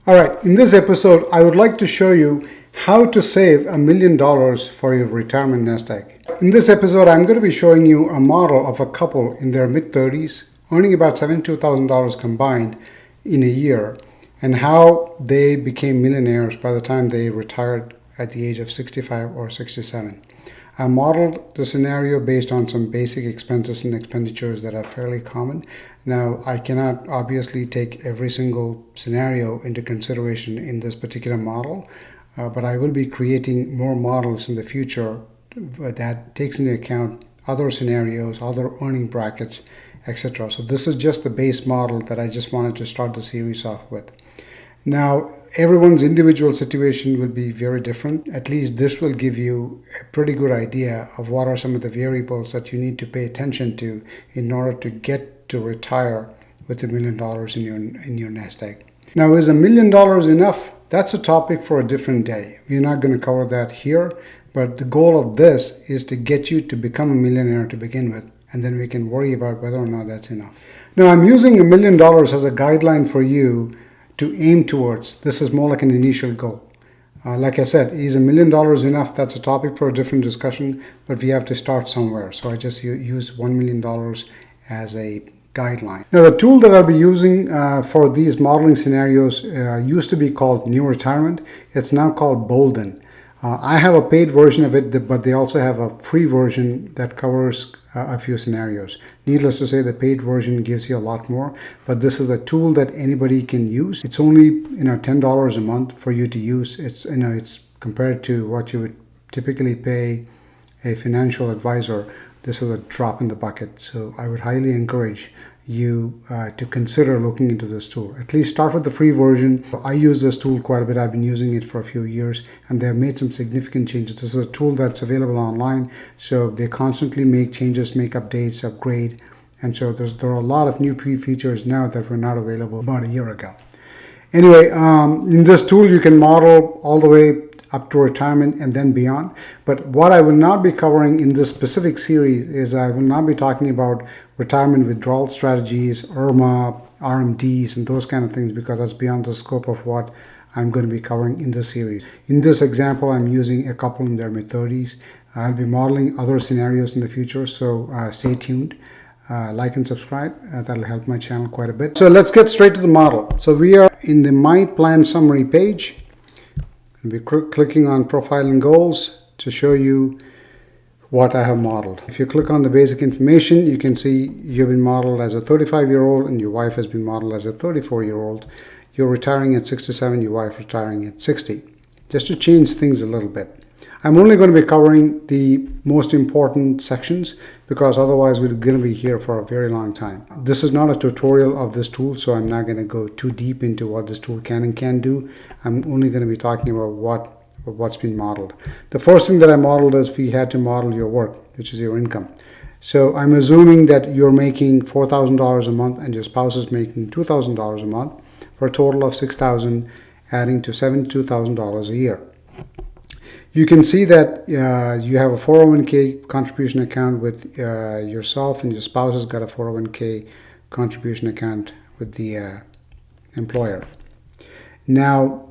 Alright, in this episode, I would like to show you how to save $1 million for your retirement nest egg. In this episode, I'm going to be showing you a model of a couple in their mid-30s, earning about $72,000 combined in a year, and how they became millionaires by the time they retired at the age of 65 or 67. I modeled the scenario based on some basic expenses and expenditures that are fairly common. Now, I cannot obviously take every single scenario into consideration in this particular model, but I will be creating more models in the future that takes into account other scenarios, other earning brackets, etc. So this is just the base model that I just wanted to start the series off with. Now, everyone's individual situation will be very different. At least this will give you a pretty good idea of what are some of the variables that you need to pay attention to in order to get to retire with $1 million in your nest egg. Now, is $1 million enough? That's a topic for a different day. We're not going to cover that here, but the goal of this is to get you to become a millionaire to begin with, and then we can worry about whether or not that's enough. Now, I'm using $1 million as a guideline for you to aim towards. This is more like an initial goal. Like I said, is $1 million enough? That's a topic for a different discussion, but we have to start somewhere. So I just used $1 million as a guideline. Now, the tool that I'll be using for these modeling scenarios used to be called New Retirement. It's now called Bolden. I have a paid version of it, but they also have a free version that covers a few scenarios. Needless to say, the paid version gives you a lot more, but this is a tool that anybody can use. It's only $10 a month for you to use. It's compared to what you would typically pay a financial advisor. This is a drop in the bucket. So I would highly encourage you to consider looking into this tool. At least start with the free version. I use this tool quite a bit. I've been using it for a few years, and they've made some significant changes. This is a tool that's available online, so they constantly make changes, make updates, upgrade, and so there are a lot of new features now that were not available about a year ago. Anyway, in this tool you can model all the way up to retirement and then beyond. But what I will not be covering in this specific series is I will not be talking about retirement withdrawal strategies, IRMA, RMDs, and those kind of things, because that's beyond the scope of what I'm going to be covering in this series. In this example, I'm using a couple in their mid-30s. I'll be modeling other scenarios in the future, so stay tuned. Like and subscribe. That'll help my channel quite a bit. So let's get straight to the model. So we are in the My Plan Summary page. I'll be clicking on Profile and Goals to show you what I have modeled. If you click on the basic information, you can see you've been modeled as a 35-year-old and your wife has been modeled as a 34-year-old. You're retiring at 67, your wife retiring at 60. Just to change things a little bit. I'm only going to be covering the most important sections because otherwise we're going to be here for a very long time. This is not a tutorial of this tool, so I'm not going to go too deep into what this tool can and can't do. I'm only going to be talking about what's been modeled. The first thing that I modeled is we had to model your work, which is your income. So I'm assuming that you're making $4,000 a month and your spouse is making $2,000 a month for a total of $6,000, adding to $72,000 a year. You can see that you have a 401k contribution account with yourself, and your spouse has got a 401k contribution account with the employer. Now,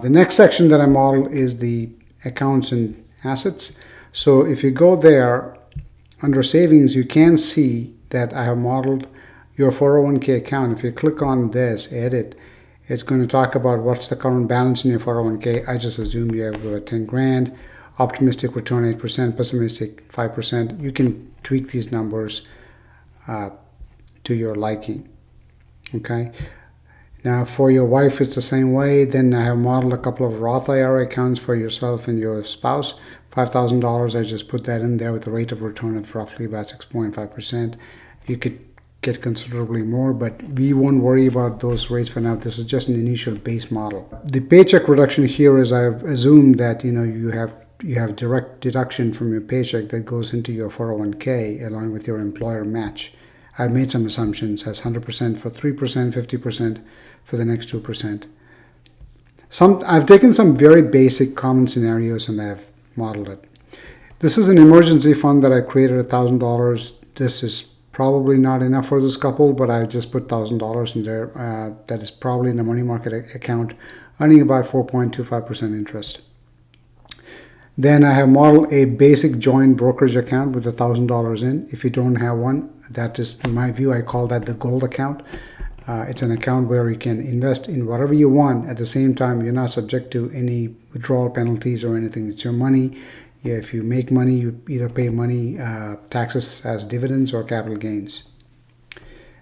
the next section that I modeled is the accounts and assets. So if you go there, under savings, you can see that I have modeled your 401k account. If you click on this, edit, it's going to talk about what's the current balance in your 401k. I just assume you have 10 grand, optimistic return 8%, pessimistic 5%. You can tweak these numbers to your liking. Okay. Now for your wife, it's the same way. Then I have modeled a couple of Roth IRA accounts for yourself and your spouse. $5,000, I just put that in there with a rate of return of roughly about 6.5%. You could get considerably more, but we won't worry about those rates for now. This is just an initial base model. The paycheck reduction here is I've assumed that you have direct deduction from your paycheck that goes into your 401k along with your employer match. I've made some assumptions as 100% for 3%, 50% for the next 2%. I've taken some very basic common scenarios and I've modeled it. This is an emergency fund that I created, $1,000. This is Probably not enough for this couple, but I just put $1,000 in there. That is probably in a money market account, earning about 4.25% interest. Then I have modeled a basic joint brokerage account with $1,000 in. If you don't have one, that is, in my view, I call that the gold account. It's an account where you can invest in whatever you want. At the same time, you're not subject to any withdrawal penalties or anything. It's your money. Yeah, if you make money, you either pay money taxes as dividends or capital gains.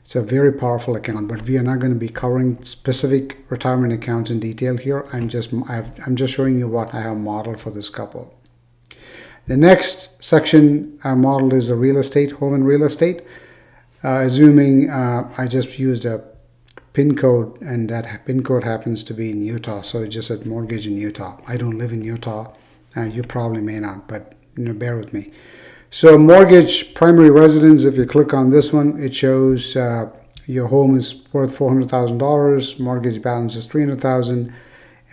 It's a very powerful account, but we are not going to be covering specific retirement accounts in detail here. I'm just showing you what I have modeled for this couple. The next section I modeled is a real estate, home and real estate. Assuming I just used a PIN code, and that PIN code happens to be in Utah, so it just said mortgage in Utah. I don't live in Utah. You probably may not, but bear with me. So mortgage primary residence, if you click on this one, it shows your home is worth $400,000, mortgage balance is $300,000,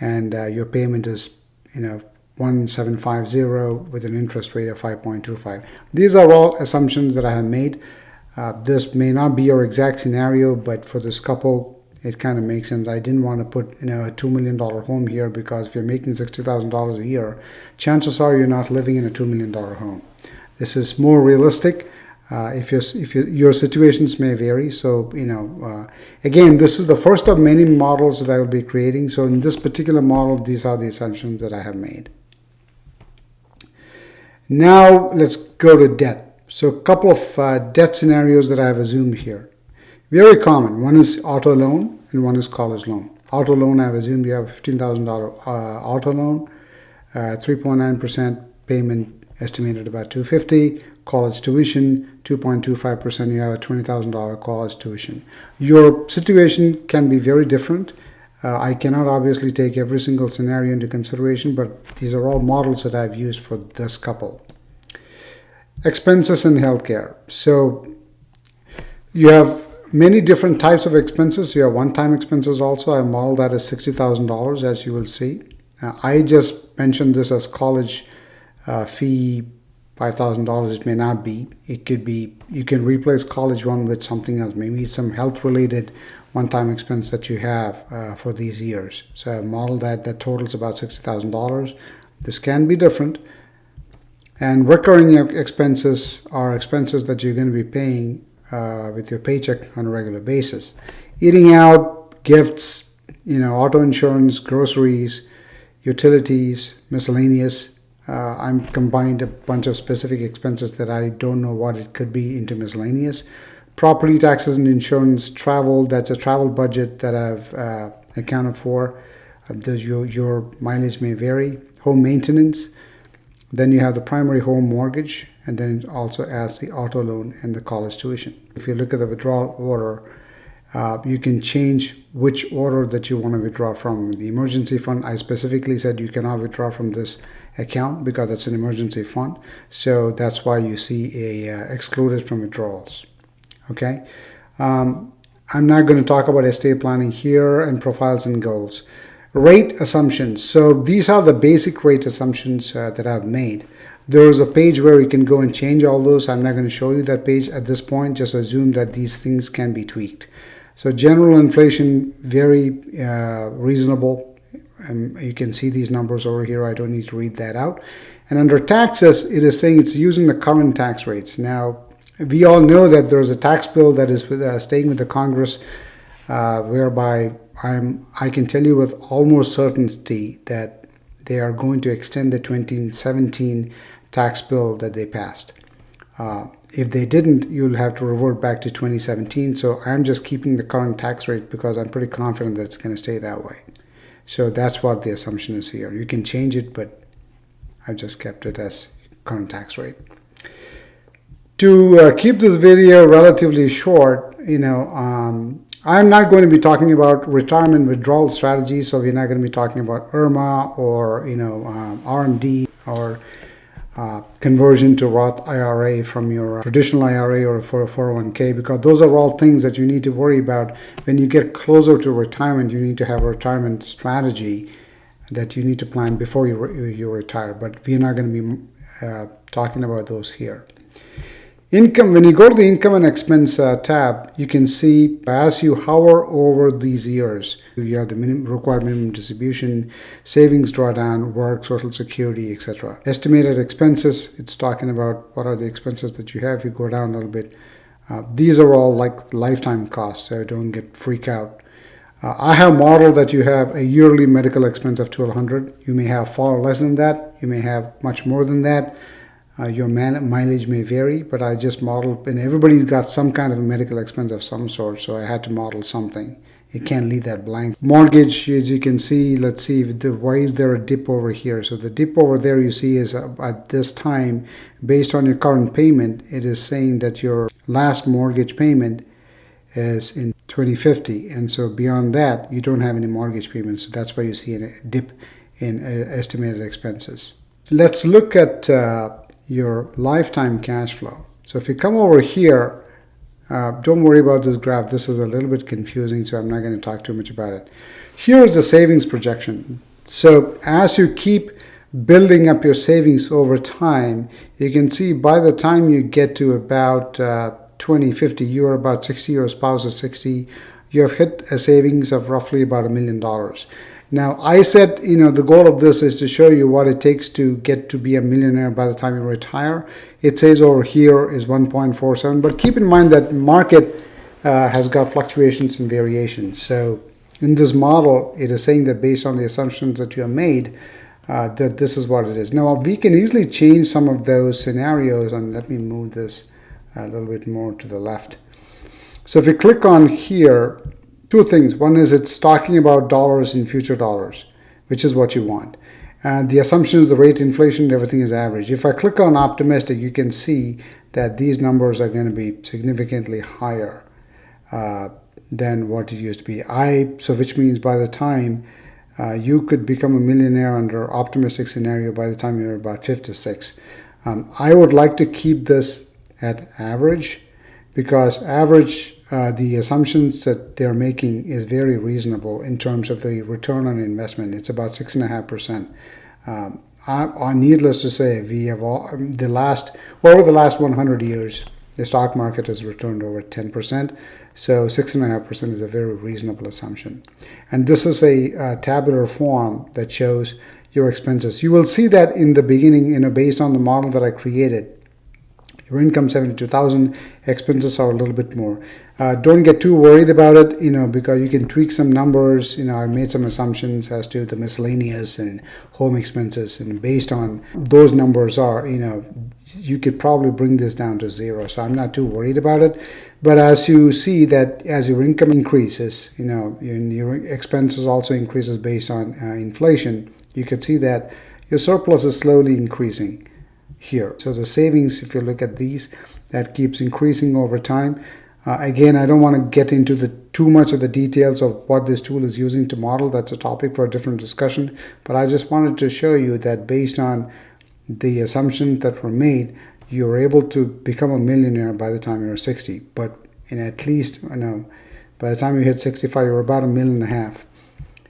and your payment is 1,750 with an interest rate of 5.25. These are all assumptions that I have made. This may not be your exact scenario, but for this couple, it kind of makes sense. I didn't want to put a $2 million home here, because if you're making $60,000 a year, chances are you're not living in a $2 million home. This is more realistic. If your situations may vary. So, again, this is the first of many models that I will be creating. So in this particular model, these are the assumptions that I have made. Now let's go to debt. So a couple of debt scenarios that I have assumed here. Very common. One is auto loan and one is college loan. Auto loan, I have assumed you have a $15,000 auto loan, 3.9% payment estimated about $250. College tuition, 2.25%. You have a $20,000 college tuition. Your situation can be very different. I cannot obviously take every single scenario into consideration, but these are all models that I've used for this couple. Expenses in healthcare. So you have many different types of expenses. You have one-time expenses also. I modeled that as $60,000, as you will see. I just mentioned this as college fee, $5,000. It may not be. It could be. You can replace college one with something else. Maybe some health-related one-time expense that you have for these years. So I modeled that. That totals about $60,000. This can be different. And recurring expenses are expenses that you're going to be paying with your paycheck on a regular basis. Eating out, gifts, auto insurance, groceries, utilities, miscellaneous. I'm combined a bunch of specific expenses that I don't know what it could be into miscellaneous. Property taxes and insurance, travel, that's a travel budget that I've accounted for. Your mileage may vary. Home maintenance. Then you have the primary home mortgage, and then it also adds the auto loan and the college tuition. If you look at the withdrawal order, you can change which order that you want to withdraw from. The emergency fund, I specifically said you cannot withdraw from this account because it's an emergency fund. So that's why you see a excluded from withdrawals. Okay. I'm not going to talk about estate planning here and profiles and goals. Rate assumptions. So these are the basic rate assumptions that I've made. There's a page where you can go and change all those. I'm not going to show you that page at this point. Just assume that these things can be tweaked. So general inflation, very reasonable. You can see these numbers over here. I don't need to read that out. And under taxes, it is saying it's using the current tax rates. Now, we all know that there's a tax bill that is staying with the Congress, whereby I can tell you with almost certainty that they are going to extend the 2017 tax bill that they passed. If they didn't, you'll have to revert back to 2017. So I'm just keeping the current tax rate because I'm pretty confident that it's going to stay that way. So that's what the assumption is here. You can change it, but I've just kept it as current tax rate. To keep this video relatively short, I'm not going to be talking about retirement withdrawal strategies, so we're not going to be talking about IRMA or RMD or conversion to Roth IRA from your traditional IRA or for a 401k, because those are all things that you need to worry about when you get closer to retirement. You need to have a retirement strategy that you need to plan before you retire, but we're not going to be talking about those here. Income, when you go to the income and expense tab, you can see as you hover over these years, you have the required minimum distribution, savings drawdown, work, social security, etc. Estimated expenses, it's talking about what are the expenses that you have. You go down a little bit. These are all like lifetime costs, so don't get freak out. I have modeled that you have a yearly medical expense of $1,200. You may have far less than that. You may have much more than that. Your mileage may vary, but I just modeled, and everybody's got some kind of a medical expense of some sort, so I had to model something. You can't leave that blank. Mortgage, as you can see, let's see, why is there a dip over here? So the dip over there you see is at this time, based on your current payment, it is saying that your last mortgage payment is in 2050, and so beyond that, you don't have any mortgage payments, so that's why you see a dip in estimated expenses. Let's look at your lifetime cash flow. So if you come over here, don't worry about this graph. This is a little bit confusing, so I'm not going to talk too much about it. Here is the savings projection. So as you keep building up your savings over time, you can see by the time you get to about 2050, you're about 60, your spouse is 60, you have hit a savings of roughly about $1 million. Now, I said, the goal of this is to show you what it takes to get to be a millionaire by the time you retire. It says over here is 1.47, but keep in mind that market has got fluctuations and variations. So in this model, it is saying that based on the assumptions that you have made, that this is what it is. Now, we can easily change some of those scenarios, and let me move this a little bit more to the left. So if you click on here, two things. One is it's talking about dollars in future dollars, which is what you want. And the assumption is the rate inflation, everything is average. If I click on optimistic, you can see that these numbers are going to be significantly higher than what it used to be. So which means by the time you could become a millionaire under optimistic scenario by the time you're about 56. I would like to keep this at average, because average, the assumptions that they're making is very reasonable in terms of the return on investment. It's about 6.5%. Needless to say, we have over the last 100 years, the stock market has returned over 10%. So 6.5% is a very reasonable assumption. And this is a tabular form that shows your expenses. You will see that in the beginning, based on the model that I created, your income 72,000, expenses are a little bit more. Don't get too worried about it, because you can tweak some numbers. I made some assumptions as to the miscellaneous and home expenses, and based on those numbers you could probably bring this down to zero. So I'm not too worried about it. But as you see that as your income increases, your expenses also increases based on inflation, you could see that your surplus is slowly increasing here. So the savings, if you look at these, that keeps increasing over time. Again, I don't want to get into too much of the details of what this tool is using to model. That's a topic for a different discussion. But I just wanted to show you that based on the assumptions that were made, you're able to become a millionaire by the time you're 60. But at least, by the time you hit 65, you're about $1.5 million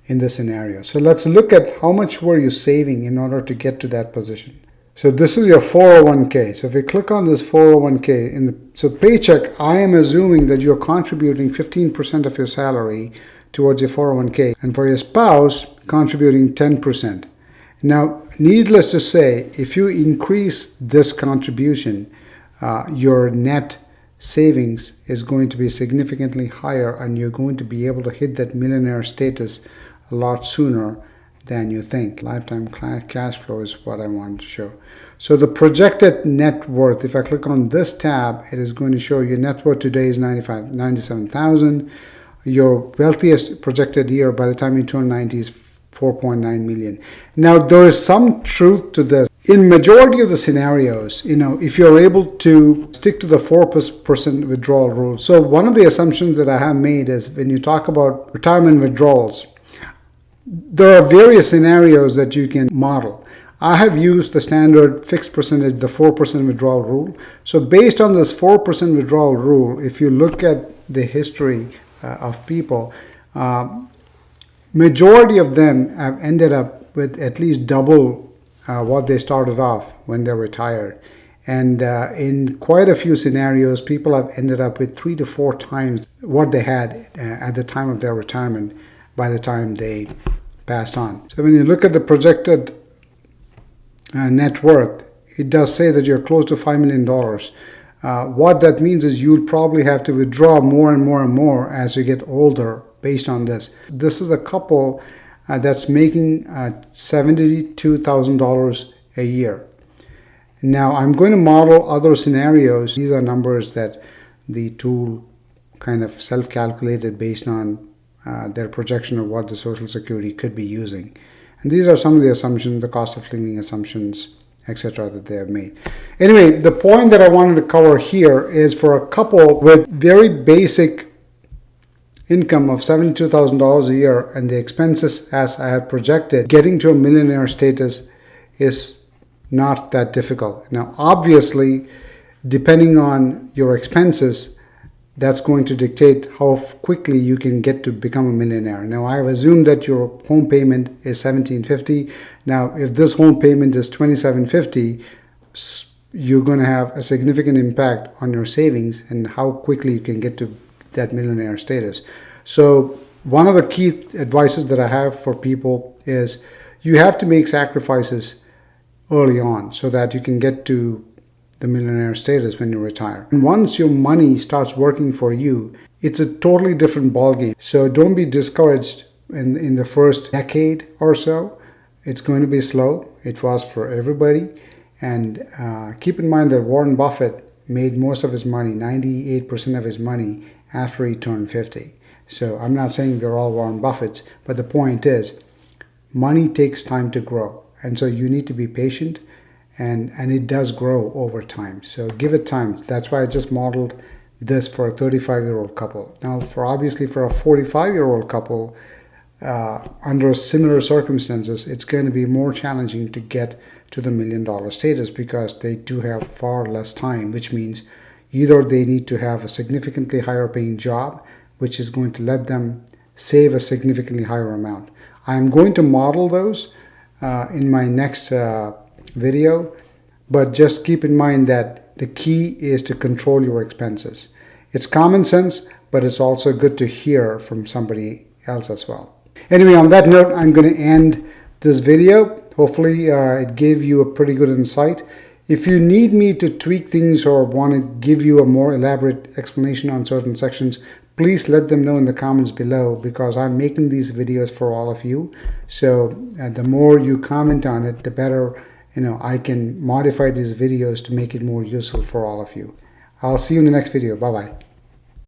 in this scenario. So let's look at how much were you saving in order to get to that position. So this is your 401k. So if you click on this 401k, so paycheck, I am assuming that you're contributing 15% of your salary towards your 401k, and for your spouse, contributing 10%. Now, needless to say, if you increase this contribution, your net savings is going to be significantly higher, and you're going to be able to hit that millionaire status a lot sooner than you think. Lifetime cash flow is what I wanted to show. So the projected net worth, if I click on this tab, it is going to show your net worth today is 97,000. Your wealthiest projected year by the time you turn 90 is 4.9 million. Now, there is some truth to this. In majority of the scenarios, if you're able to stick to the 4% withdrawal rule. So one of the assumptions that I have made is when you talk about retirement withdrawals, there are various scenarios that you can model. I have used the standard fixed percentage, the 4% withdrawal rule. So based on this 4% withdrawal rule, if you look at the history of people, majority of them have ended up with at least double what they started off when they retired. And in quite a few scenarios, people have ended up with 3 to 4 times what they had at the time of their retirement by the time they passed on. So when you look at the projected net worth, it does say that you're close to $5 million. What that means is you'll probably have to withdraw more and more and more as you get older based on this. This is a couple that's making $72,000 a year. Now I'm going to model other scenarios. These are numbers that the tool kind of self-calculated based on their projection of what the Social Security could be using. And these are some of the assumptions, the cost of living assumptions, etc. that they have made. Anyway, the point that I wanted to cover here is for a couple with very basic income of $72,000 a year and the expenses as I have projected, getting to a millionaire status is not that difficult. Now, obviously, depending on your expenses, that's going to dictate how quickly you can get to become a millionaire. Now, I have assumed that your home payment is $1,750. Now, if this home payment is $2,750, you're going to have a significant impact on your savings and how quickly you can get to that millionaire status. So, one of the key advices that I have for people is you have to make sacrifices early on so that you can get to the millionaire status when you retire. And once your money starts working for you, it's a totally different ballgame. So don't be discouraged in the first decade or so. It's going to be slow. It was for everybody. And keep in mind that Warren Buffett made most of his money, 98% of his money, after he turned 50. So I'm not saying they're all Warren Buffetts, but the point is money takes time to grow. And so you need to be patient, and it does grow over time. So give it time. That's why I just modeled this for a 35-year-old couple. Now, obviously for a 45-year-old couple, under similar circumstances, it's going to be more challenging to get to the $1 million status because they do have far less time, which means either they need to have a significantly higher paying job, which is going to let them save a significantly higher amount. I'm going to model those in my next video, but just keep in mind that the key is to control your expenses. It's common sense, but it's also good to hear from somebody else as well. Anyway, on that note, I'm going to end this video. Hopefully it gave you a pretty good insight. If you need me to tweak things or want to give you a more elaborate explanation on certain sections, please let them know in the comments below, because I'm making these videos for all of you. So the more you comment on it, the better I can modify these videos to make it more useful for all of you. I'll see you in the next video. Bye-bye.